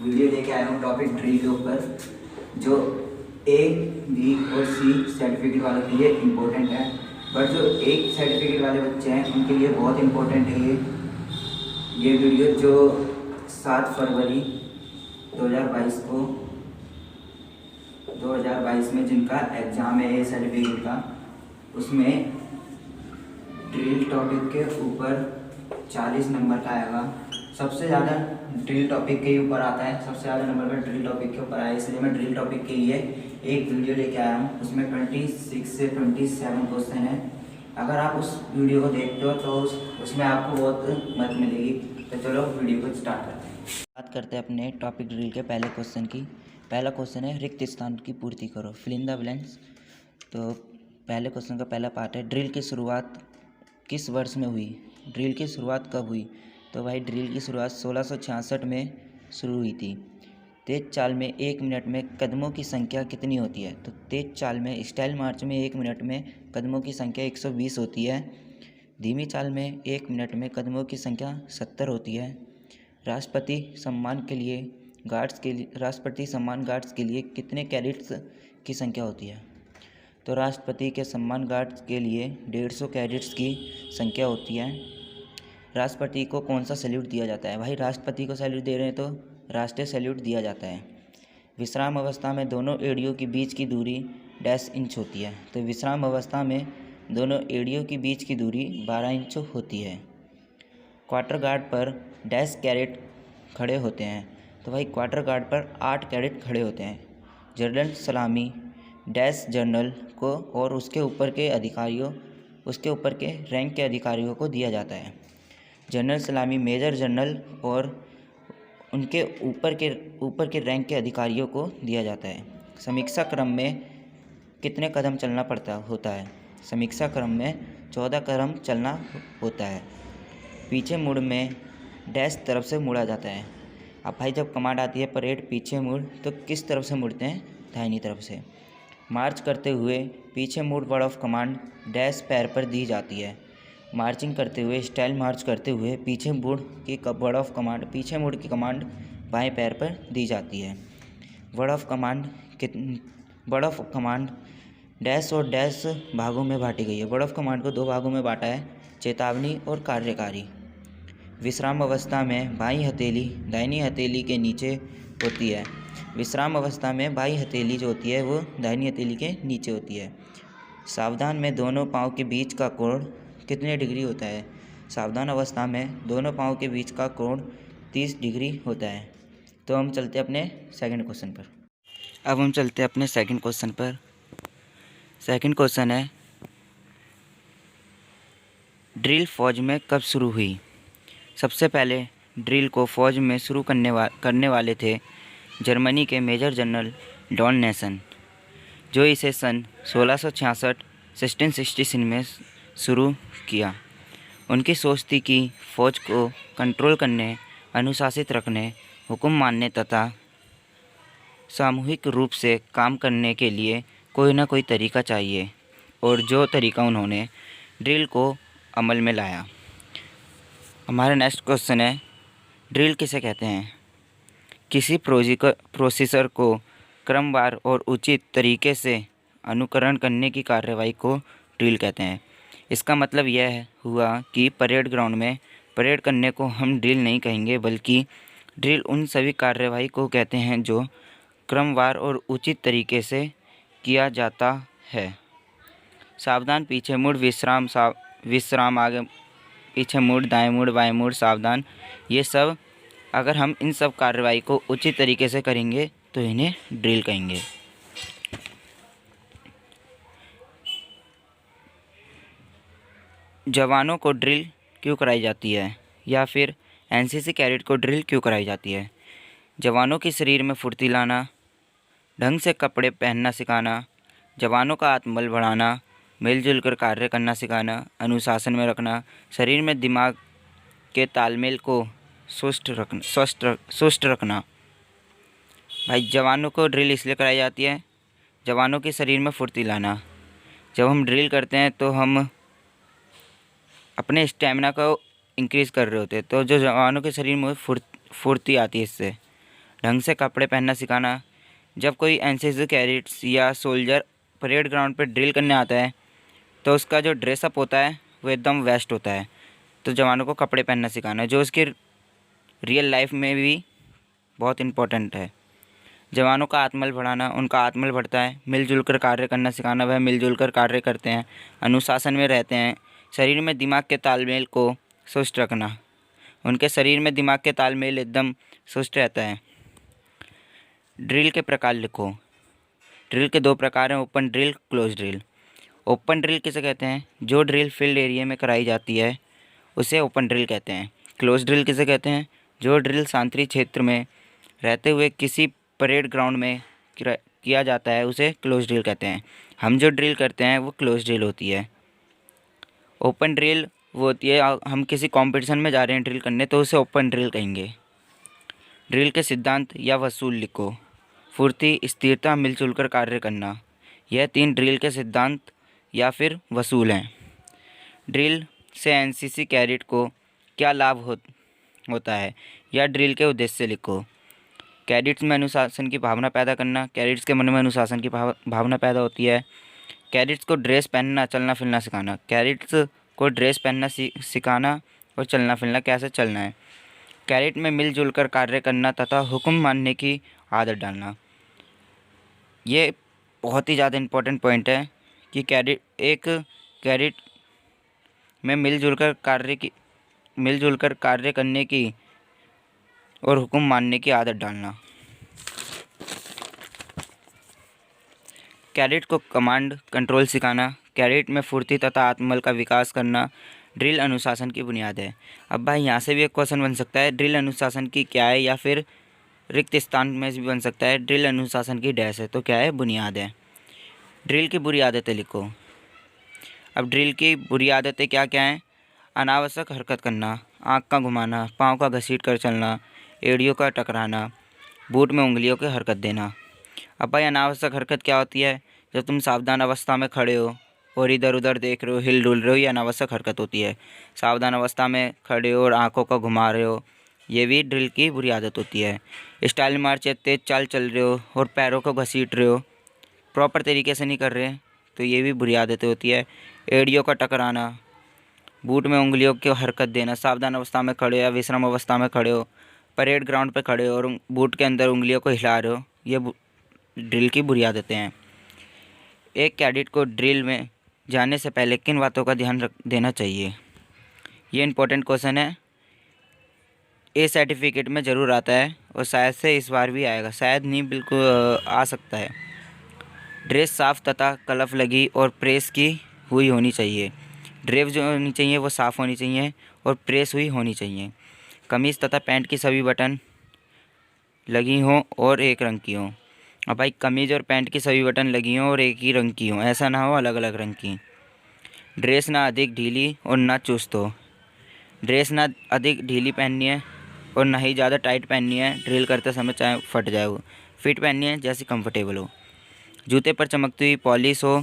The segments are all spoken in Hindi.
वीडियो लेके आया हूँ टॉपिक ड्रिल के ऊपर, जो ए, बी और सी सर्टिफिकेट वालों के लिए इम्पोर्टेंट है। बट जो एक सर्टिफिकेट वाले बच्चे हैं उनके लिए बहुत इम्पोर्टेंट है ये वीडियो, जो 7 फरवरी 2022 में जिनका एग्ज़ाम है ए सर्टिफिकेट का, उसमें ड्रिल टॉपिक के ऊपर 40 नंबर का आएगा। सबसे ज़्यादा ड्रिल टॉपिक के ही ऊपर आता है, सबसे ज़्यादा नंबर का ड्रिल टॉपिक के ऊपर आया, इसलिए मैं ड्रिल टॉपिक के लिए एक वीडियो लेके आया हूँ। उसमें 26 से 27 क्वेश्चन है। अगर आप उस वीडियो को देखते हो तो उसमें आपको बहुत मदद मिलेगी। तो चलो वीडियो को स्टार्ट करते हैं। बात करते हैं अपने टॉपिक ड्रिल के पहले क्वेश्चन की। पहला क्वेश्चन है रिक्त स्थान की पूर्ति करो, फिल इन द ब्लैंक्स। तो पहले क्वेश्चन का पहला पार्ट है, ड्रिल की शुरुआत किस वर्ष में हुई? ड्रिल की शुरुआत कब हुई? तो भाई ड्रिल की शुरुआत 1666 में शुरू हुई थी। तेज चाल में 1 मिनट में कदमों की संख्या कितनी होती है? तो तेज चाल में स्टाइल मार्च में 1 मिनट में कदमों की संख्या 120 होती है। धीमी चाल में 1 मिनट में कदमों की संख्या 70 होती है। राष्ट्रपति सम्मान गार्ड्स के लिए कितने कैडेट्स की संख्या होती है? तो राष्ट्रपति के सम्मान गार्ड्स के लिए 150 कैडेट्स की संख्या होती है। राष्ट्रपति को कौन सा सैल्यूट दिया जाता है? भाई राष्ट्रपति को सैल्यूट दे रहे हैं तो राष्ट्रीय सैल्यूट दिया जाता है। विश्राम अवस्था में दोनों एड़ियों के बीच की दूरी डैश इंच होती है। तो विश्राम अवस्था में दोनों एड़ियों के बीच की दूरी 12 इंच होती है। क्वार्टर गार्ड पर डैश कैडेट खड़े होते हैं। तो भाई क्वार्टर गार्ड पर 8 कैडेट खड़े होते हैं। जनरल सलामी डैश जनरल को और उसके ऊपर के रैंक के अधिकारियों को दिया जाता है। जनरल सलामी मेजर जनरल और उनके ऊपर के रैंक के अधिकारियों को दिया जाता है। समीक्षा क्रम में कितने कदम चलना होता है? समीक्षा क्रम में 14 कदम चलना होता है। पीछे मुड़ में डैश तरफ से मुड़ा जाता है। अब भाई जब कमांड आती है परेड पीछे मुड़, तो किस तरफ से मुड़ते हैं? दाहिनी तरफ से। मार्च करते हुए पीछे मुड़ वर्ड ऑफ कमांड डैश पैर पर दी जाती है। मार्चिंग करते हुए स्टाइल मार्च करते हुए पीछे मुड़ की कमांड बाएं पैर पर दी जाती है। वर्ड ऑफ कमांड डैश और डैश भागों में बांटी गई है। वर्ड ऑफ कमांड को 2 भागों में बांटा है, चेतावनी और कार्यकारी। विश्राम अवस्था में बाईं हथेली दाहिनी हथेली के नीचे होती है। विश्राम अवस्था में बाईं हथेली जो होती है वो दाहिनी हथेली के नीचे होती है। सावधान में दोनों पाँव के बीच का कोण कितने डिग्री होता है? सावधान अवस्था में दोनों पाँव के बीच का कोण 30 डिग्री होता है। तो हम चलते हैं अपने सेकंड क्वेश्चन पर। अब हम चलते हैं अपने सेकंड क्वेश्चन पर। सेकंड क्वेश्चन है, ड्रिल फौज में कब शुरू हुई? सबसे पहले ड्रिल को फौज में शुरू करने वाले थे जर्मनी के मेजर जनरल डॉन नेसन, जो इसे सन 1666 में शुरू किया। उनकी सोच थी कि फ़ौज को कंट्रोल करने, अनुशासित रखने, हुक्म मानने तथा सामूहिक रूप से काम करने के लिए कोई ना कोई तरीका चाहिए, और जो तरीका उन्होंने ड्रिल को अमल में लाया। हमारा नेक्स्ट क्वेश्चन है, ड्रिल किसे कहते हैं? किसी प्रोसीजर को क्रमवार और उचित तरीके से अनुकरण करने की कार्रवाई को ड्रिल कहते हैं। इसका मतलब यह हुआ कि परेड ग्राउंड में परेड करने को हम ड्रिल नहीं कहेंगे, बल्कि ड्रिल उन सभी कार्रवाई को कहते हैं जो क्रमवार और उचित तरीके से किया जाता है। सावधान, पीछे मुड़, विश्राम, आगे पीछे मुड़, दाएं मुड़, बाएं मुड़, सावधान, ये सब अगर हम इन सब कार्रवाई को उचित तरीके से करेंगे तो इन्हें ड्रिल कहेंगे। जवानों को ड्रिल क्यों कराई जाती है, या फिर एनसीसी कैडेट को ड्रिल क्यों कराई जाती है? जवानों के शरीर में फुर्ती लाना, ढंग से कपड़े पहनना सिखाना, जवानों का आत्मबल बढ़ाना, मिलजुल कर कार्य करना सिखाना, अनुशासन में रखना, शरीर में दिमाग के तालमेल को सुस्त रखना। भाई जवानों को ड्रिल इसलिए कराई जाती है, जवानों के शरीर में फुर्ती लाना। जब हम ड्रिल करते हैं तो हम अपने स्टेमिना को इंक्रीज़ कर रहे होते हैं, तो जो जवानों के शरीर में फुर्ती आती है इससे। ढंग से कपड़े पहनना सिखाना। जब कोई एनसीसी कैडेट्स या सोल्जर परेड ग्राउंड पर ड्रिल करने आता है तो उसका जो ड्रेसअप होता है वो एकदम वेस्ट होता है। तो जवानों को कपड़े पहनना सिखाना जो उसकी रियल लाइफ में भी बहुत इम्पोर्टेंट है। जवानों का आत्मबल बढ़ाना, उनका आत्मबल बढ़ता है। मिलजुल कर कार्य करना सिखाना, वह मिलजुल कर कार्य करते हैं, अनुशासन में रहते हैं। शरीर में दिमाग के तालमेल को सुस्त रखना, उनके शरीर में दिमाग के तालमेल एकदम सुस्त रहता है। ड्रिल के प्रकार लिखो। ड्रिल के 2 प्रकार हैं, open drill, close drill. Open drill किसे कहते हैं? जो ड्रिल फील्ड एरिया में कराई जाती है उसे ओपन ड्रिल कहते हैं। क्लोज ड्रिल किसे कहते हैं? जो ड्रिल शांति क्षेत्र में रहते हुए किसी परेड ग्राउंड में किया जाता है उसे क्लोज ड्रिल कहते हैं। हम जो ड्रिल करते हैं वो क्लोज ड्रिल होती है। ओपन ड्रिल वो होती है हम किसी कंपटीशन में जा रहे हैं ड्रिल करने तो उसे ओपन ड्रिल कहेंगे। ड्रिल के सिद्धांत या वसूल लिखो। फुर्ती, स्थिरता, मिलजुल कर कार्य करना, यह 3 ड्रिल के सिद्धांत या फिर वसूल हैं। ड्रिल से एनसीसी कैडेट को क्या लाभ होता है या ड्रिल के उद्देश्य लिखो। कैडेट्स में अनुशासन की भावना पैदा करना, कैडेट्स के मन में अनुशासन की भावना पैदा होती है। कैडेट्स को ड्रेस पहनना, चलना फिरना सिखाना, कैडेट्स को ड्रेस पहनना सिखाना और चलना फिरना कैसे चलना है। कैडेट में मिलजुल कर कार्य करना तथा हुक्म मानने की आदत डालना। ये बहुत ही ज़्यादा इम्पोर्टेंट पॉइंट है कि कैडेट में मिलजुल कर कार्य करने की और हुक्म मानने की आदत डालना। कैडेट को कमांड कंट्रोल सिखाना, कैडेट में फुर्ती तथा आत्मबल का विकास करना ड्रिल अनुशासन की बुनियाद है। अब भाई यहाँ से भी एक क्वेश्चन बन सकता है, ड्रिल अनुशासन की क्या है, या फिर रिक्त स्थान में भी बन सकता है, ड्रिल अनुशासन की डैश है तो क्या है? बुनियाद है। ड्रिल की बुरी आदतें लिखो। अब ड्रिल की बुरी आदतें क्या क्या हैं? अनावश्यक हरकत करना, आँख का घुमाना, पाँव का घसीट कर चलना, एड़ियों का टकराना, बूट में उंगलियों की हरकत देना। अब भाई अनावश्यक हरकत क्या होती है? जब तुम सावधान अवस्था में खड़े हो और इधर उधर देख रहे हो, हिल डुल रहे हो, ये अनावश्यक हरकत होती है। सावधान अवस्था में खड़े हो और आँखों को घुमा रहे हो, ये भी ड्रिल की बुरी आदत होती है। स्टाइल मार्च या तेज़ चाल चल रहे हो और पैरों को घसीट रहे हो, प्रॉपर तरीके से नहीं कर रहे तो ये भी बुरी आदतें होती है। एड़ियों का टकराना, बूट में उंगलियों की हरकत देना, सावधान अवस्था में खड़े हो या विश्राम अवस्था में खड़े हो, परेड ग्राउंड पर खड़े हो और बूट के अंदर उंगलियों को हिला रहे हो, ये ड्रिल की बुरी आदतें हैं। एक कैडेट को ड्रिल में जाने से पहले किन बातों का ध्यान देना चाहिए? ये इम्पोर्टेंट क्वेश्चन है, ए सर्टिफिकेट में ज़रूर आता है और शायद से इस बार भी आएगा, शायद नहीं, बिल्कुल आ सकता है। ड्रेस साफ़ तथा कलफ लगी और प्रेस की हुई होनी चाहिए। ड्रेस जो होनी चाहिए वो साफ़ होनी चाहिए और प्रेस हुई होनी चाहिए। कमीज़ तथा पैंट की सभी बटन लगी हों और एक रंग की हों। अब भाई कमीज़ और पैंट की सभी बटन लगी हों और एक ही रंग की हों, ऐसा ना हो अलग अलग रंग की। ड्रेस ना अधिक ढीली और ना चुस्त हो। ड्रेस ना अधिक ढीली पहननी है और ना ही ज़्यादा टाइट पहननी है, ड्रिल करते समय चाहे फट जाए वो। फिट पहननी है जैसी कंफर्टेबल हो। जूते पर चमकती हुई पॉलिश हो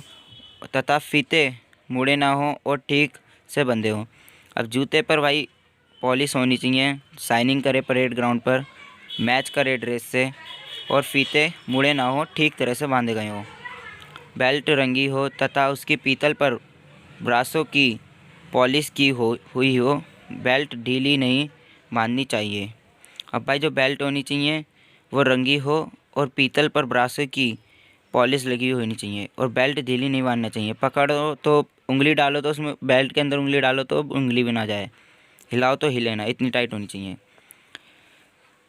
तथा फीते मुड़े ना हो और ठीक से बंधे हो। अब जूते पर भाई पॉलिश होनी चाहिए, शाइनिंग करे परेड ग्राउंड पर, मैच करे ड्रेस से, और फीते मुड़े ना हो, ठीक तरह से बांधे गए हो। बेल्ट रंगी हो तथा उसकी पीतल पर ब्रासों की पॉलिश की हुई हो। बेल्ट ढीली नहीं बांधनी चाहिए। अब भाई जो बेल्ट होनी चाहिए वो रंगी हो और पीतल पर ब्रासों की पॉलिश लगी हुई होनी चाहिए, और बेल्ट ढीली नहीं बांधना चाहिए। पकड़ो तो उंगली डालो तो उसमें बेल्ट के अंदर उंगली डालो तो उंगली भी ना जाए, हिलाओ तो हिले ना, इतनी टाइट होनी चाहिए।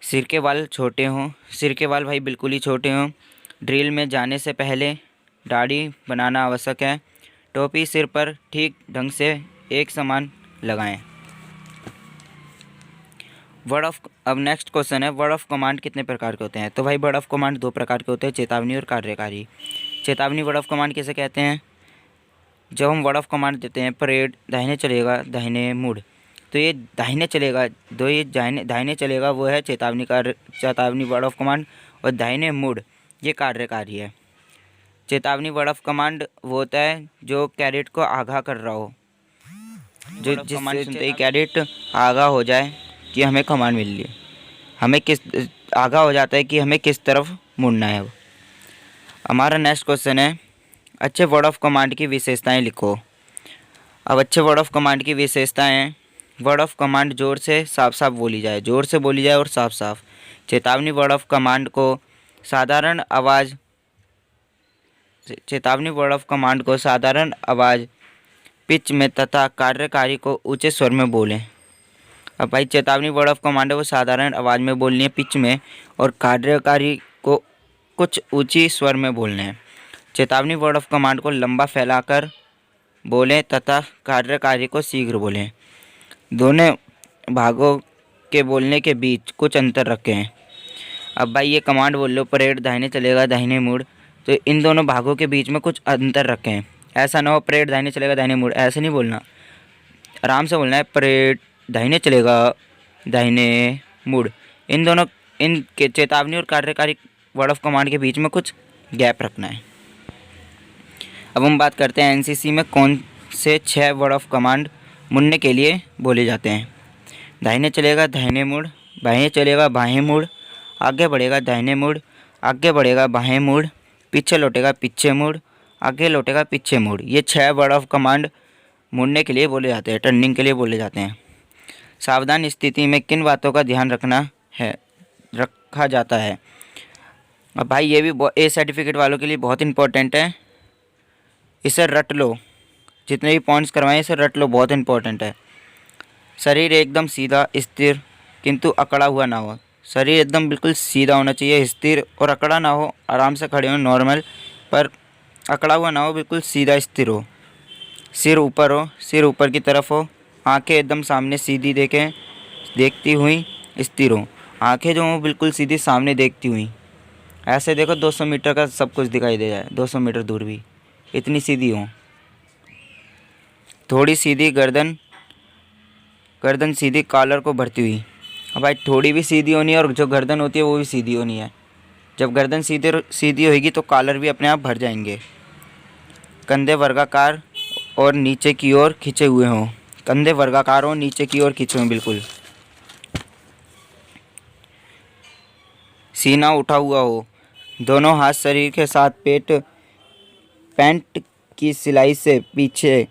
सिर के बाल छोटे हों। सिर के बाल भाई बिल्कुल ही छोटे हों। ड्रिल में जाने से पहले दाढ़ी बनाना आवश्यक है। टोपी सिर पर ठीक ढंग से एक समान लगाएं। अब नेक्स्ट क्वेश्चन है, वर्ड ऑफ कमांड कितने प्रकार के होते हैं? तो भाई वर्ड ऑफ कमांड 2 प्रकार के होते हैं, चेतावनी और कार्यकारी। चेतावनी वर्ड ऑफ कमांड किसे कहते हैं? जब हम वर्ड ऑफ कमांड देते हैं, परेड दाहिने चलेगा, दाहिने मुड़, तो ये दाहिने चलेगा, ये दाहिने चलेगा वो है चेतावनी वर्ड ऑफ कमांड, और दाहिने मुड़ ये कार्यकारी है। चेतावनी वर्ड ऑफ कमांड वो होता है जो कैडेट को आगाह कर रहा हो, जो जिससे सुनते ही कैडेट आगाह हो जाए कि हमें कमांड मिल रही है, हमें किस आगाह हो जाता है कि हमें किस तरफ मुड़ना है। अब हमारा नेक्स्ट क्वेश्चन है, अच्छे वर्ड ऑफ कमांड की विशेषताएं लिखो। अब अच्छे वर्ड ऑफ कमांड की विशेषताएं, वर्ड ऑफ कमांड जोर से साफ साफ बोली जाए, जोर से बोली जाए और साफ साफ। चेतावनी वर्ड ऑफ कमांड को साधारण आवाज़, चेतावनी वर्ड ऑफ कमांड को साधारण आवाज़, पिच में तथा कार्यकारी को ऊंचे स्वर में बोलें। अब भाई चेतावनी वर्ड ऑफ कमांड है वो साधारण आवाज़ में बोलनी है, पिच में, और कार्यकारी को कुछ ऊंची स्वर में बोलने हैं। चेतावनी वर्ड ऑफ कमांड को लंबा फैलाकर बोलें तथा कार्यकारी को शीघ्र बोलें। दोनों भागों के बोलने के बीच कुछ अंतर रखें। अब भाई ये कमांड बोल लो, परेड दाहिने चलेगा दाहिने मुड़, तो इन दोनों भागों के बीच में कुछ अंतर रखें। ऐसा ना हो परेड दाहिने चलेगा दाहिने मुड़, ऐसे नहीं बोलना, आराम से बोलना है, परेड दाहिने चलेगा दाहिने मुड़। इन दोनों, इन के चेतावनी और कार्यकारी वर्ड ऑफ कमांड के बीच में कुछ गैप रखना है। अब हम बात करते हैं एनसीसी में कौन से 6 वर्ड ऑफ कमांड मुड़ने के लिए बोले जाते हैं। दाहिने चलेगा दाहिने मुड़, बाएं चलेगा बाएं मुड़, आगे बढ़ेगा दाहिने मुड़, आगे बढ़ेगा बाएं मुड़, पीछे लौटेगा पीछे मुड़, आगे लौटेगा पीछे मुड़। ये 6 वर्ड ऑफ कमांड मुड़ने के लिए बोले जाते हैं, टर्निंग के लिए बोले जाते हैं। सावधान स्थिति में किन बातों का ध्यान रखा जाता है। अब भाई ये भी ए सर्टिफिकेट वालों के लिए बहुत इंपॉर्टेंट है, इसे रट लो, जितने भी पॉइंट्स करवाएं इसे रट लो, बहुत इंपॉर्टेंट है। शरीर एकदम सीधा स्थिर किंतु अकड़ा हुआ ना हो। शरीर एकदम बिल्कुल सीधा होना चाहिए, स्थिर और अकड़ा ना हो, आराम से खड़े हो नॉर्मल, पर अकड़ा हुआ ना हो, बिल्कुल सीधा स्थिर हो। सिर ऊपर हो, सिर ऊपर की तरफ हो, आंखें एकदम सामने सीधी देखती हुई स्थिर हो। आंखें जो हो बिल्कुल सीधी सामने देखती हुई, ऐसे देखो 200 मीटर का सब कुछ दिखाई दे जाए, 200 मीटर दूर भी, इतनी सीधी हो। थोड़ी सीधी गर्दन सीधी कॉलर को भरती हुई। अब भाई थोड़ी भी सीधी होनी है और जो गर्दन होती है वो भी सीधी होनी है। जब गर्दन सीधी होगी तो कॉलर भी अपने आप भर जाएंगे। कंधे वर्गाकार और नीचे की ओर खिंचे हुए हों, कंधे वर्गाकार हो, नीचे की ओर खिंचे हों बिल्कुल। सीना उठा हुआ हो, दोनों हाथ शरीर के साथ पैंट की सिलाई से पीछे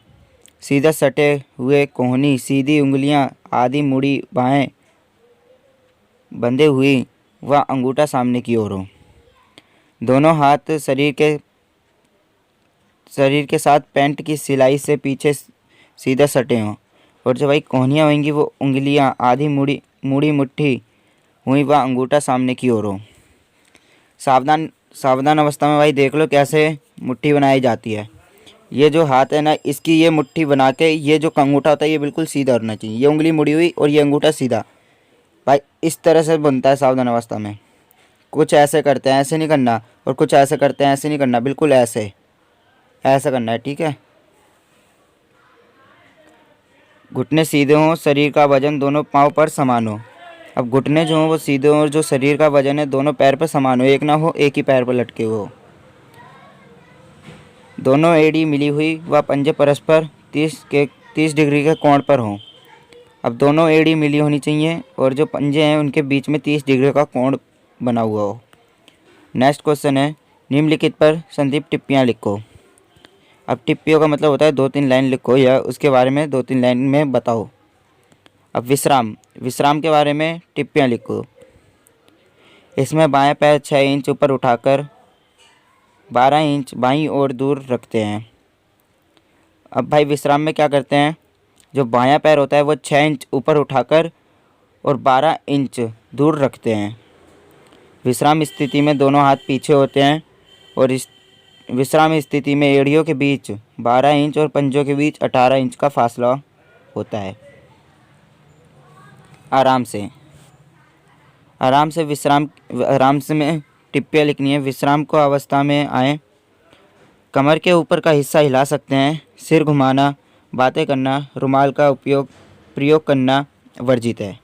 सीधा सटे हुए, कोहनी सीधी, उंगलियां आधी मुड़ी, बाएं बंधे हुई व अंगूठा सामने की ओर हो। दोनों हाथ शरीर के साथ पैंट की सिलाई से पीछे सीधा सटे हों, और जो भाई कोहनियाँ होंगी वो उंगलियां आधी मुड़ी मुट्ठी हुई व अंगूठा सामने की ओर हो। सावधान अवस्था में भाई देख लो कैसे मुट्ठी बनाई जाती है। ये जो हाथ है ना, इसकी ये मुट्ठी बना के ये जो अंगूठा होता है ये बिल्कुल सीधा होना चाहिए, ये उंगली मुड़ी हुई और ये अंगूठा सीधा, भाई इस तरह से बनता है सावधान अवस्था में। कुछ ऐसे करते हैं, ऐसे नहीं करना, और कुछ ऐसे करते हैं, ऐसे नहीं करना, बिल्कुल ऐसे करना है, ठीक है। घुटने सीधे हों, शरीर का वजन दोनों पाँव पर समान हो। अब घुटने जो हों वो सीधे हों और जो शरीर का वजन है दोनों पैर पर समान हो, एक ना हो एक ही पैर पर लटके हुए हो। दोनों एड़ी मिली हुई व पंजे परस्पर 30 डिग्री के कोण पर हों। अब दोनों एड़ी मिली होनी चाहिए और जो पंजे हैं उनके बीच में 30 डिग्री का कोण बना हुआ हो। नेक्स्ट क्वेश्चन है, निम्नलिखित पर संक्षिप्त टिप्पणियाँ लिखो। अब टिप्पणियों का मतलब होता है 2-3 लाइन लिखो या उसके बारे में 2-3 लाइन में बताओ। अब विश्राम के बारे में टिप्पणियाँ लिखो। इसमें बाएं पैर 6 इंच ऊपर उठाकर 12 इंच बाईं ओर दूर रखते हैं। अब भाई विश्राम में क्या करते हैं, जो बायां पैर होता है वो 6 इंच ऊपर उठाकर और 12 इंच दूर रखते हैं। विश्राम स्थिति में दोनों हाथ पीछे होते हैं और इस विश्राम स्थिति में एड़ियों के बीच 12 इंच और पंजों के बीच 18 इंच का फासला होता है। आराम से में टिप्पणियाँ लिखनी है। विश्राम को अवस्था में आए, कमर के ऊपर का हिस्सा हिला सकते हैं, सिर घुमाना, बातें करना, रुमाल का प्रयोग करना वर्जित है।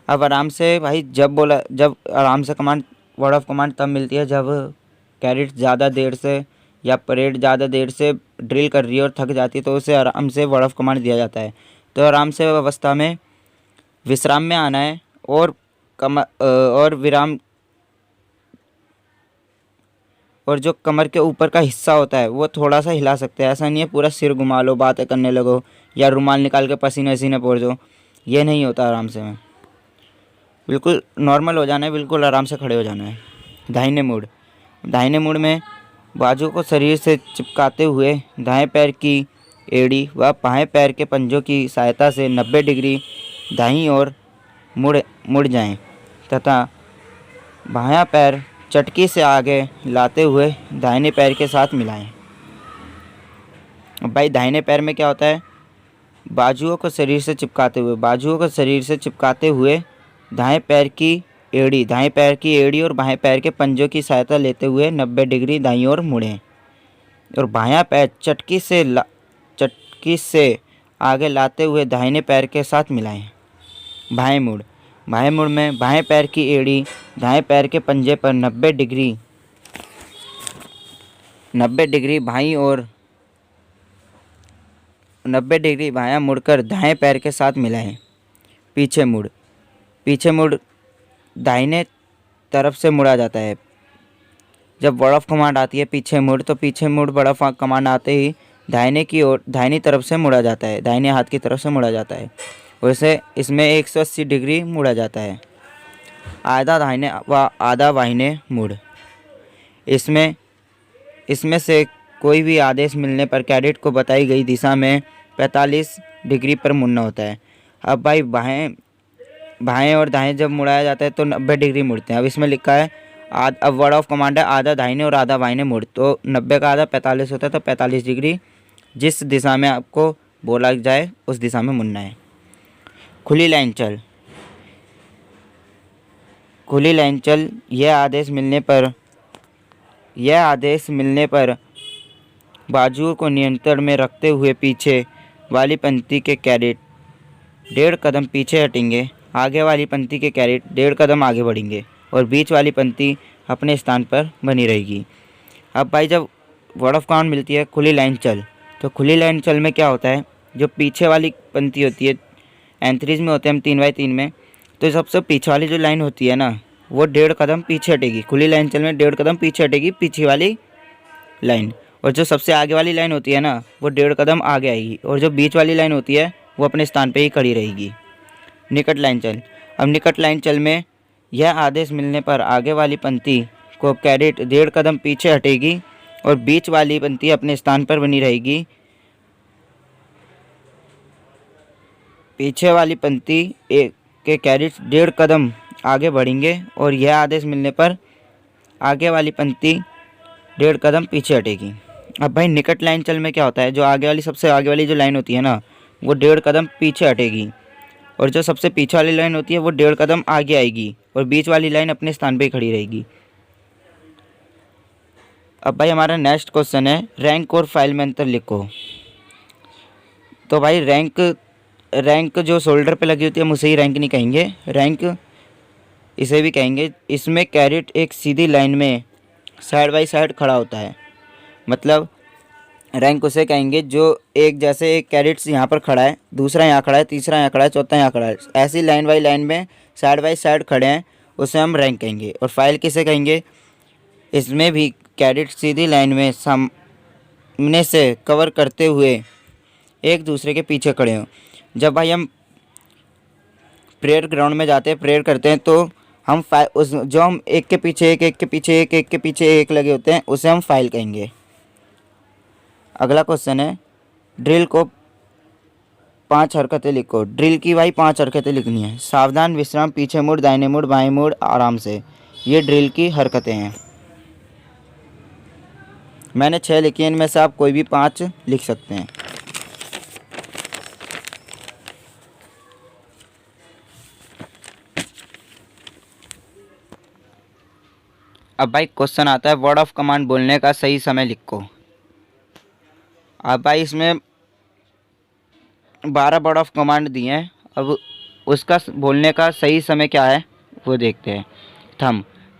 अब आराम से भाई जब आराम से वर्ड ऑफ कमांड तब मिलती है जब कैडेट ज़्यादा देर से या परेड ज़्यादा देर से ड्रिल कर रही है और थक जाती है, तो उसे आराम से वर्ड ऑफ कमांड दिया जाता है। तो आराम से अवस्था में विश्राम में आना है और और विराम और जो कमर के ऊपर का हिस्सा होता है वो थोड़ा सा हिला सकते हैं। ऐसा नहीं है पूरा सिर घुमा लो, बातें करने लगो या रुमाल निकाल के पसीने वसीने पोंछ दो, ये नहीं होता। आराम से में बिल्कुल नॉर्मल हो जाना है, बिल्कुल आराम से खड़े हो जाना है। दाहिने मुड़। दाहिने मुड़ में बाजू को शरीर से चिपकाते हुए दाएं पैर की एड़ी व बाएं पैर के पंजों की सहायता से 90 डिग्री दाईं ओर मुड़ जाएं तथा बायां पैर चटकी से आगे लाते हुए दाहिने पैर के साथ मिलाएं। अब भाई दाहिने पैर में क्या होता है, बाजुओं को शरीर से चिपकाते हुए दाएं पैर की एड़ी और बाएं पैर के पंजों की सहायता लेते हुए 90 डिग्री दाईं ओर मुड़ें और बायां पैर चटकी से आगे लाते हुए दाहिने पैर के साथ मिलाएं। बाएं मुड़। बाएं मुड़ में बाएं पैर की एड़ी दाएं पैर के पंजे पर 90 डिग्री बाईं और 90 डिग्री बायां मुड़कर दाएं पैर के साथ मिलाएं। पीछे मुड़। पीछे मुड़ दाहिने तरफ से मुड़ा जाता है। जब वर्ड ऑफ कमांड आती है पीछे मुड़, तो पीछे मुड़ वर्ड ऑफ कमांड आते ही दाहिनी तरफ से मुड़ा जाता है, दाहिने हाथ की तरफ से मुड़ा जाता है। वैसे इसमें 180 डिग्री मुड़ा जाता है। आधा दाहिने व आधा बाहिने मुड़। इसमें से कोई भी आदेश मिलने पर कैडेट को बताई गई दिशा में 45 डिग्री पर मुड़ना होता है। अब भाई बाएं और दाएं जब मुड़ाया जाता है तो 90 डिग्री मुड़ते हैं। अब इसमें लिखा है अब वर्ड ऑफ कमांड है आधा दाहिने और आधा बाहिने मुड़, तो 90 का आधा 45 होता है, तो 45 डिग्री जिस दिशा में आपको बोला जाए उस दिशा में मुड़ना है। खुली लाइन चल। खुली लाइन चल यह आदेश मिलने पर बाजुओं को नियंत्रण में रखते हुए पीछे वाली पंक्ति के कैडेट 1.5 कदम पीछे हटेंगे, आगे वाली पंक्ति के कैडेट 1.5 कदम आगे बढ़ेंगे और बीच वाली पंक्ति अपने स्थान पर बनी रहेगी। अब भाई जब वर्ड ऑफ कमांड मिलती है खुली लाइन चल, तो खुली लाइन चल में क्या होता है, जो पीछे वाली पंक्ति होती है, एंथरीज में होते हैं हम 3x3 में, तो सबसे पीछे वाली जो लाइन होती है ना वो 1.5 कदम पीछे हटेगी। खुली लाइन चल में 1.5 कदम पीछे हटेगी पीछे वाली लाइन, और जो सबसे आगे वाली लाइन होती है ना वो 1.5 कदम आगे आएगी, और जो बीच वाली लाइन होती है वो अपने स्थान पे ही खड़ी रहेगी। निकट लाइन चल। अब निकट लाइन चल में यह आदेश मिलने पर आगे वाली पंक्ति को कैडेट 1.5 कदम पीछे हटेगी और बीच वाली पंक्ति अपने स्थान पर बनी रहेगी। पीछे वाली पंक्ति के कैडेट 1.5 कदम आगे बढ़ेंगे और यह आदेश मिलने पर आगे वाली पंक्ति 1.5 कदम पीछे हटेगी। अब भाई निकट लाइन चल में क्या होता है, जो आगे वाली सबसे आगे वाली जो लाइन होती है ना वो 1.5 कदम पीछे हटेगी, और जो सबसे पीछे वाली लाइन होती है वो 1.5 कदम आगे आएगी और बीच वाली लाइन अपने स्थान पे खड़ी रहेगी। अब भाई हमारा नेक्स्ट क्वेश्चन है रैंक और फाइल में अंतर लिखो। तो भाई रैंक जो शोल्डर पे लगी होती है हम उसे ही रैंक नहीं कहेंगे, रैंक इसे भी कहेंगे। इसमें कैडेट एक सीधी लाइन में साइड बाई साइड खड़ा होता है, मतलब रैंक उसे कहेंगे जो एक जैसे एक कैडेट्स यहाँ पर खड़ा है, दूसरा यहाँ खड़ा है, तीसरा यहाँ खड़ा है, चौथा यहाँ खड़ा है, ऐसी लाइन बाई लाइन में साइड बाई साइड खड़े हैं, उसे हम रैंक कहेंगे। और फाइल किसे कहेंगे, इसमें भी कैडेट सीधी लाइन में सामने से कवर करते हुए एक दूसरे के पीछे खड़े हों। जब भाई हम प्रेयर ग्राउंड में जाते हैं, प्रेयर करते हैं, तो हम जो हम एक के पीछे एक लगे होते हैं उसे हम फाइल कहेंगे। अगला क्वेश्चन है ड्रिल को 5 हरकतें लिखो। ड्रिल की भाई 5 हरकतें लिखनी है। सावधान, विश्राम, पीछे मुड़, दाहिने मुड़, बाएं मुड़, आराम से। ये ड्रिल की हरकतें हैं। मैंने 6 लिखी हैं, इनमें से आप कोई भी 5 लिख सकते हैं। अब भाई क्वेश्चन आता है वर्ड ऑफ कमांड बोलने का सही समय लिखो। अब भाई इसमें 12 वर्ड ऑफ कमांड दिए हैं। अब उसका बोलने का सही समय क्या है वो देखते हैं।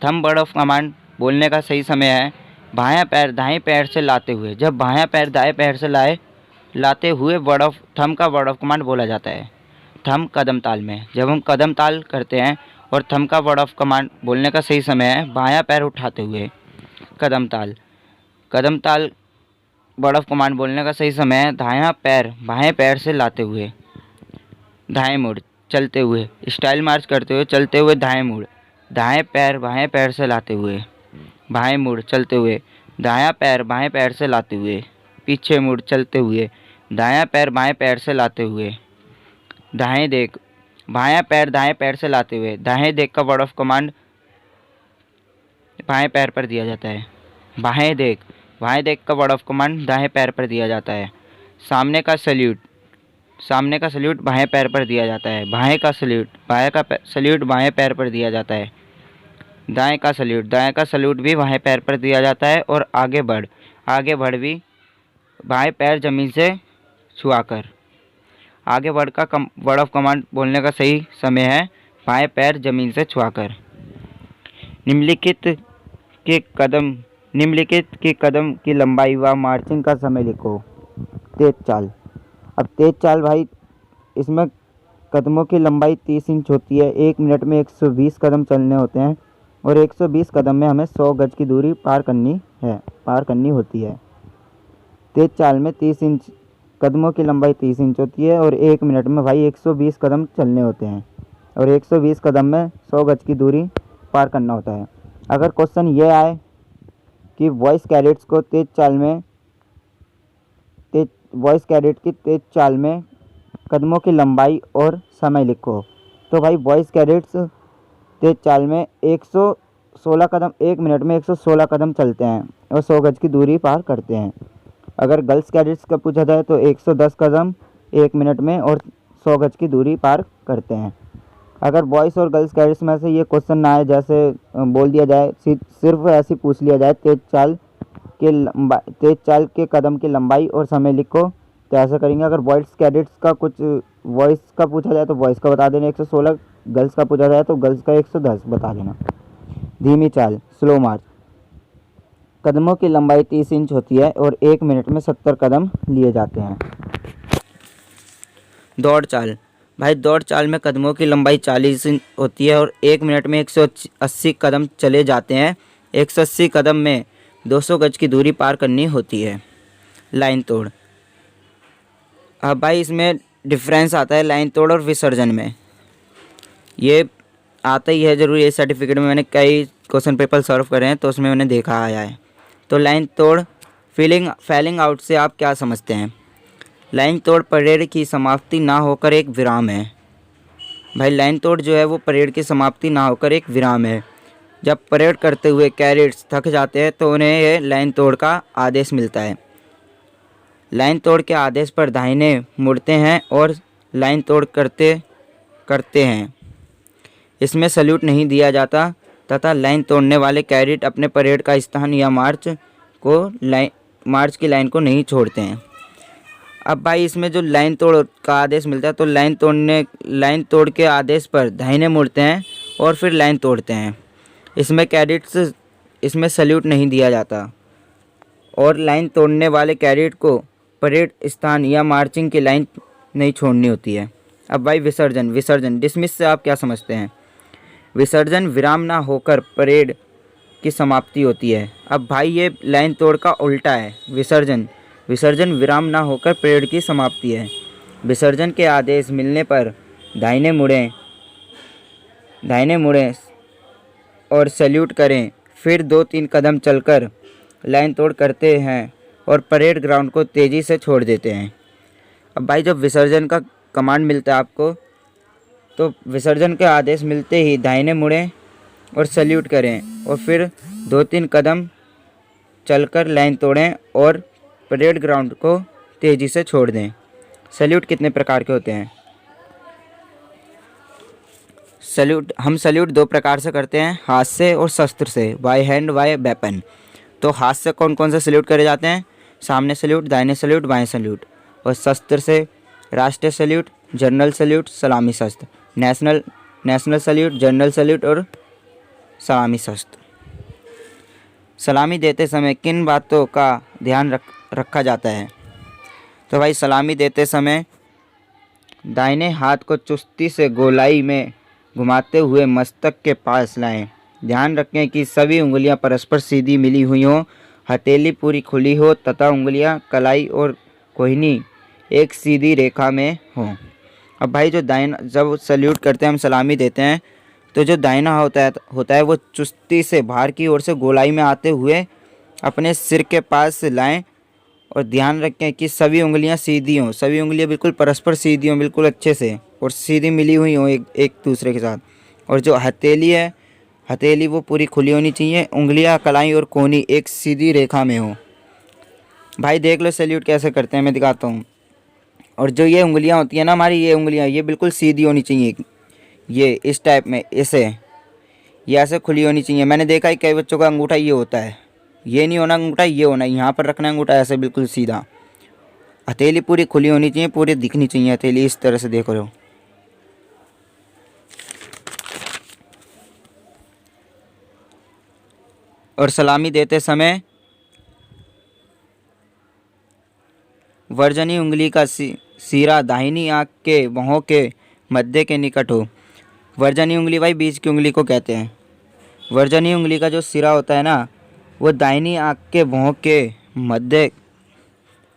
थम वर्ड ऑफ कमांड बोलने का सही समय है बायां पैर दाएं पैर से लाते हुए। जब बायां पैर दाएं पैर से लाते हुए थम का वर्ड ऑफ कमांड बोला जाता है। थम कदम ताल में, जब हम कदम ताल करते हैं और थंब का वर्ड ऑफ कमांड बोलने का सही समय है बायां पैर उठाते हुए। कदम ताल, कदम ताल वर्ड ऑफ कमांड बोलने का सही समय है दायां पैर बाएं पैर से लाते हुए। दाएं मुड़, चलते हुए, स्टाइल मार्च करते हुए चलते हुए दाएं मुड़, दाएं पैर बाएं पैर से लाते हुए। बाएं मुड़, चलते हुए, दायां पैर बाएं पैर से लाते हुए। पीछे मुड़, चलते हुए, दायां पैर बाएं पैर से लाते हुए। दाएं देख, बायां पैर दाएं पैर से लाते हुए। दाएं देख का वर्ड ऑफ कमांड बाएं पैर पर दिया जाता है। बाएं देख का वर्ड ऑफ कमांड दाएं पैर पर दिया जाता है। सामने का सल्यूट, सामने का सल्यूट बाएं पैर पर दिया जाता है। बाएं का सल्यूट बाएं पैर पर दिया जाता है। दाएं का सल्यूट भी बाएं पैर पर दिया जाता है। और आगे बढ़ भी बाएं पैर जमीन से छुआकर। आगे बढ़ का वर्ड ऑफ कमांड बोलने का सही समय है बाएं पैर जमीन से छुआकर। निम्नलिखित के कदम की लंबाई व मार्चिंग का समय लिखो। तेज चाल। अब तेज चाल भाई, इसमें कदमों की लंबाई 30 इंच होती है। 1 मिनट में 120 कदम चलने होते हैं और 120 कदम में हमें 100 गज की दूरी पार करनी होती है। तेज चाल में 30 इंच कदमों की लंबाई 30 इंच होती है और 1 मिनट में भाई 120 कदम चलने होते हैं और 120 कदम में 100 गज की दूरी पार करना होता है। अगर क्वेश्चन ये आए कि वॉइस कैडेट की तेज चाल में कदमों की लंबाई और समय लिखो, तो भाई वॉइस कैडेट्स तेज चाल में 116 कदम 1 मिनट में 116 कदम चलते हैं और 100 गज की दूरी पार करते हैं। अगर गर्ल्स कैडेट्स का पूछा जाए तो 110 कदम 1 मिनट में और 100 गज की दूरी पार करते हैं। अगर बॉयज़ और गर्ल्स कैडेट्स में से ये क्वेश्चन ना आए, जैसे बोल दिया जाए, सिर्फ ऐसे पूछ लिया जाए तेज चाल के कदम की लंबाई और समय लिखो, तो ऐसा करेंगे। अगर बॉयज़ कैडेट्स का वॉइस का पूछा जाए तो वॉइस का बता देना 116, गर्ल्स का पूछा जाए तो गर्ल्स का 110 बता देना। धीमी चाल, स्लो मार्च। कदमों की लंबाई 30 इंच होती है और 1 मिनट में 70 कदम लिए जाते हैं। दौड़ चाल, भाई दौड़ चाल में कदमों की लंबाई 40 इंच होती है और 1 मिनट में 180 कदम चले जाते हैं। 180 कदम में 200 गज की दूरी पार करनी होती है। लाइन तोड़। अब भाई इसमें डिफरेंस आता है लाइन तोड़ और विसर्जन में, ये आता ही है ज़रूर। ये सर्टिफिकेट में मैंने कई क्वेश्चन पेपर सॉल्व करे हैं तो उसमें मैंने देखा आया है। तो लाइन तोड़ फैलिंग आउट से आप क्या समझते हैं? लाइन तोड़ परेड की समाप्ति ना होकर एक विराम है। भाई लाइन तोड़ जो है वो परेड की समाप्ति ना होकर एक विराम है। जब परेड करते हुए कैडेट्स थक जाते हैं तो उन्हें ये लाइन तोड़ का आदेश मिलता है। लाइन तोड़ के आदेश पर दाहिने मुड़ते हैं और लाइन तोड़ करते हैं। इसमें सल्यूट नहीं दिया जाता तथा लाइन तोड़ने वाले कैडेट अपने परेड का स्थान या मार्च की लाइन को नहीं छोड़ते हैं। अब भाई इसमें जो लाइन तोड़ का आदेश मिलता है तो लाइन तोड़ के आदेश पर दाहिने मुड़ते हैं और फिर लाइन तोड़ते हैं। इसमें कैडेट्स इसमें सल्यूट नहीं दिया जाता और लाइन तोड़ने वाले कैडेट को परेड स्थान या मार्चिंग की लाइन नहीं छोड़नी होती है। अब भाई विसर्जन डिसमिस से आप क्या समझते हैं? विसर्जन विराम ना होकर परेड की समाप्ति होती है। अब भाई ये लाइन तोड़ का उल्टा है। विसर्जन विराम ना होकर परेड की समाप्ति है। विसर्जन के आदेश मिलने पर दाहिने मुड़ें और सैल्यूट करें, फिर 2-3 कदम चलकर लाइन तोड़ करते हैं और परेड ग्राउंड को तेज़ी से छोड़ देते हैं। अब भाई जब विसर्जन का कमांड मिलता है आपको, तो विसर्जन के आदेश मिलते ही दाहिने मुड़ें और सैल्यूट करें और फिर 2-3 कदम चलकर लाइन तोड़ें और परेड ग्राउंड को तेज़ी से छोड़ दें। सैल्यूट कितने प्रकार के होते हैं? हम सैल्यूट 2 प्रकार से करते हैं, हाथ से और शस्त्र से, बाय हैंड बाय वेपन। तो हाथ से कौन कौन से सैल्यूट करे जाते हैं? सामने सैल्यूट, दाहिने सैल्यूट, बाएं सैल्यूट। और शस्त्र से राष्ट्रीय सैल्यूट, जनरल सैल्यूट, सलामी शस्त्र, नेशनल सैल्यूट, जनरल सैल्यूट और सलामी शस्त्र। सलामी देते समय किन बातों का ध्यान रखा जाता है? तो भाई सलामी देते समय दाहिने हाथ को चुस्ती से गोलाई में घुमाते हुए मस्तक के पास लाएं। ध्यान रखें कि सभी उंगलियां परस्पर सीधी मिली हुई हों, हथेली पूरी खुली हो तथा उंगलियां कलाई और कोहनी एक सीधी रेखा में हों। अब भाई जो दाहिना, जब सल्यूट करते हैं हम सलामी देते हैं तो जो दाहिना होता है वो चुस्ती से बाहर की ओर से गोलाई में आते हुए अपने सिर के पास लाएं और ध्यान रखें कि सभी उंगलियां सीधी हों, सभी उंगलियां बिल्कुल परस्पर सीधी हों, बिल्कुल अच्छे से और सीधी मिली हुई हों एक दूसरे के साथ। और जो हथेली है, हथेली वो पूरी खुली होनी चाहिए, उंगलियां कलाई और कोहनी एक सीधी रेखा में हो। भाई देख लो सैल्यूट कैसे करते हैं, मैं दिखाता हूँ। और जो ये उंगलियां होती हैं ना हमारी, ये उंगलियां ये बिल्कुल सीधी होनी चाहिए, ये इस टाइप में, ये ऐसे खुली होनी चाहिए। मैंने देखा है कई बच्चों का अंगूठा ये होता है, ये नहीं होना अंगूठा, ये होना, यहाँ पर रखना अंगूठा ऐसे बिल्कुल सीधा। हथेली पूरी खुली होनी चाहिए, पूरी दिखनी चाहिए हथेली, इस तरह से देखो लो। और सलामी देते समय वर्जनी उंगली का सिरा दाहिनी आंख के भौहों के मध्य के निकट हो। वर्जनी उंगली भाई बीच की उंगली को कहते हैं। वर्जनी उंगली का जो सिरा होता है ना, वो दाहिनी आंख के भौं के मध्य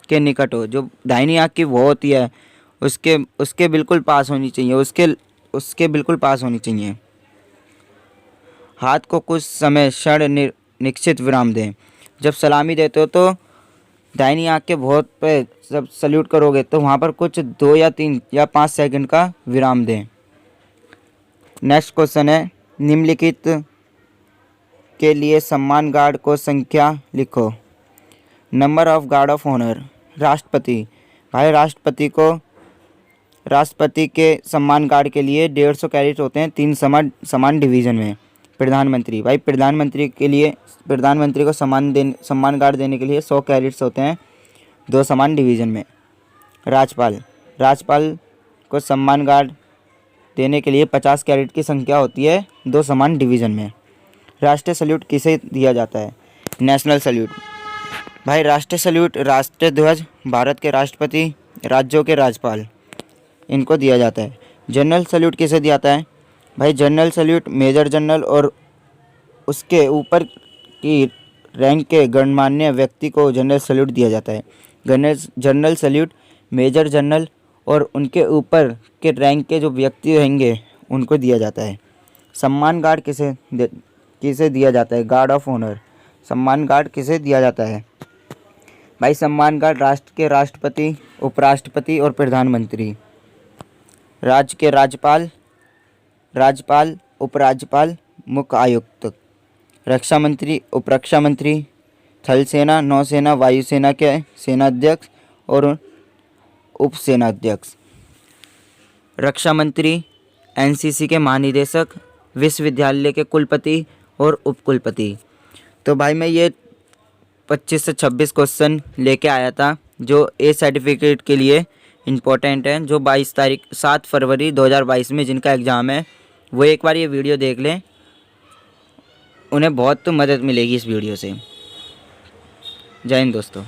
के निकट हो। जो दाहिनी आंख की भौं होती है उसके बिल्कुल पास होनी चाहिए, उसके बिल्कुल पास होनी चाहिए। हाथ को कुछ समय क्षण निश्चित विराम दें। जब सलामी देते हो तो दाहिनी आंख के भौं पे जब सल्यूट करोगे तो वहाँ पर कुछ 2 या 3 या 5 सेकंड का विराम दें। नेक्स्ट क्वेश्चन है, निम्नलिखित के लिए सम्मान गार्ड को संख्या लिखो। Number of guard of honour. राष्ट्रपति, भाई राष्ट्रपति के सम्मान गार्ड के लिए 150 कैडेट होते हैं 3 समान डिवीज़न में। प्रधानमंत्री, भाई प्रधानमंत्री को सम्मान गार्ड देने के लिए 100 कैडेट्स होते हैं 2 समान डिवीज़न में। राज्यपाल को सम्मान गार्ड देने के लिए 50 कैडेट की संख्या होती है 2 समान डिवीज़न में। राष्ट्रीय सल्यूट किसे दिया जाता है? नेशनल सल्यूट, भाई राष्ट्रीय सल्यूट राष्ट्रीय ध्वज, भारत के राष्ट्रपति, राज्यों के राज्यपाल, इनको दिया जाता है। जनरल सल्यूट किसे दिया जाता है? भाई जनरल सल्यूट मेजर जनरल और उसके ऊपर की रैंक के गणमान्य व्यक्ति को जनरल सल्यूट दिया जाता है। जनरल सल्यूट मेजर जनरल और उनके ऊपर के रैंक के जो व्यक्ति रहेंगे उनको दिया जाता है। सम्मान गार्ड किसे दिया जाता है? Guard of honour. सम्मान गार्ड किसे दिया जाता है? भाई सम्मान गार्ड राष्ट्र के राष्ट्रपति, उपराष्ट्रपति और प्रधानमंत्री, राज्य के राज्यपाल, उपराज्यपाल, मुख्य आयुक्त, रक्षा मंत्री, उपरक्षा मंत्री, थल सेना, नौसेना, वायुसेना के सेनाध्यक्ष और उपसेनाध्यक्ष, रक्षा मंत्री, एनसीसी के महानिदेशक, विश्वविद्यालय के कुलपति और उपकुलपति। तो भाई मैं ये 25 से 26 क्वेश्चन लेके आया था जो ए सर्टिफिकेट के लिए इम्पोर्टेंट है, जो 7 फरवरी 2022 में जिनका एग्ज़ाम है वो एक बार ये वीडियो देख लें, उन्हें बहुत मदद मिलेगी इस वीडियो से। जय हिंद दोस्तों।